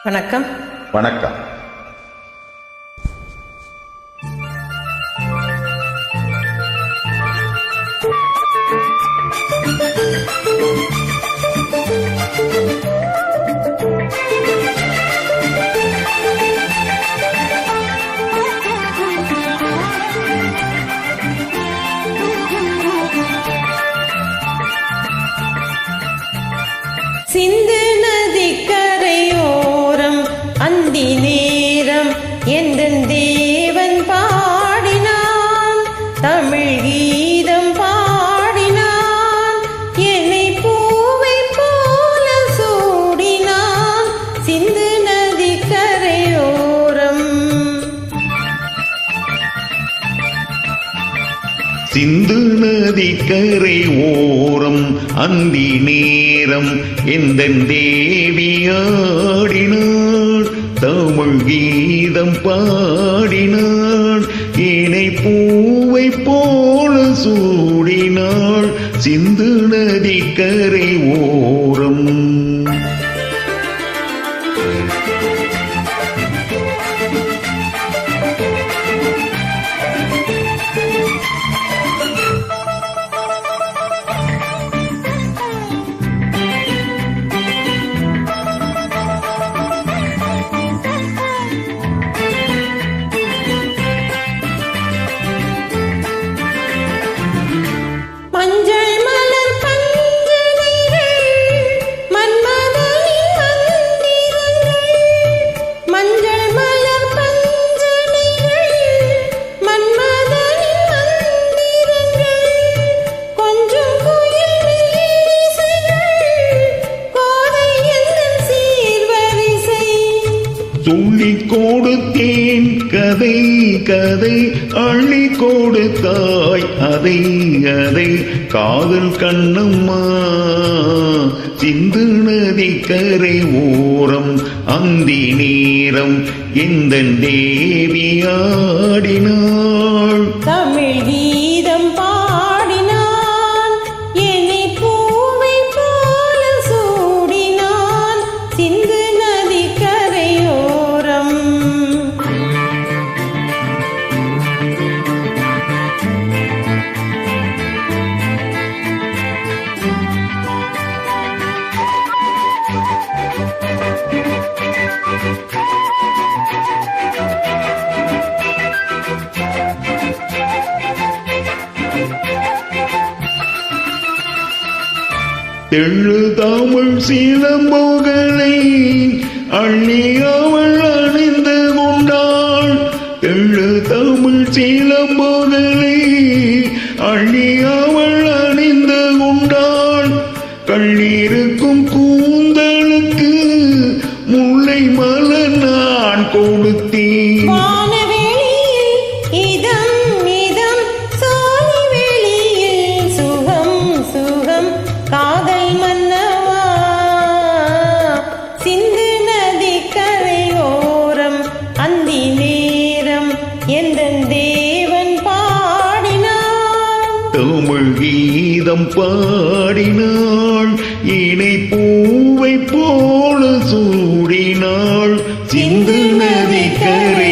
வணக்கம். வணக்கம். சிந்து நதி கரையோரம் அந்தி நேரம் எந்தன் தேவன் பாடினான், தமிழ் கீதம் பாடினான், என்னை பூவை போல சூடினான். சிந்து நதி கரையோரம். சிந்து நதி கரை ஓரம் அந்தி நேரம் எந்தன் தேவியாடினாள், தமிழ் கீதம் பாடினாள், இணை பூவை போல சூடினாள். சிந்து நதி கரை ஓரம். மஞ்சள் மலர் பஞ்சனைகள் மன்மதனின் மந்திரங்கள், மஞ்சள் மலர் பஞ்சனைகள் மன்மதனின் மந்திரங்கள், கொஞ்சம் குயில் இசைகள் கோதை எந்தன் சீர்வரிசை. சொல்லிக் கொடுத்தேன் கதை கதை, அள்ளி கொடுத்தாய் அதை அதை, காதல் கண்ணம்மா. சிந்து நதி கரை ஓரம் அந்தி நேரம் எந்தன் தேவியாடினாள், தமிழ் கீதம் பாடினான், என்னை பூவை போல சூடினான். சிந்து நதி கரையோரம். தெள்ளு தமிழ் சிலம்புகளை அள்ளி அவள் அணிந்து கொண்டாள், தெள்ளு தமிழ் சிலம்புகளை அள்ளி அவள் அணிந்து கொண்டாள். கண்ணீருக்கும் கூந்தலுக்கு முல்லை மலர் நான் கொடுத்தேன். வானவெளியில் இதம் இதம், சோலைவெளியில் சுகம் சுகம், காதல் மன்னவா. சிந்து நதி கரையோரம் அந்தி நேரம் எந்தன் தேவன் பாடினான், தமிழ் கீதம் பாடினாள், இணை பூவை போல சூடினாள். சிந்து நதி கரை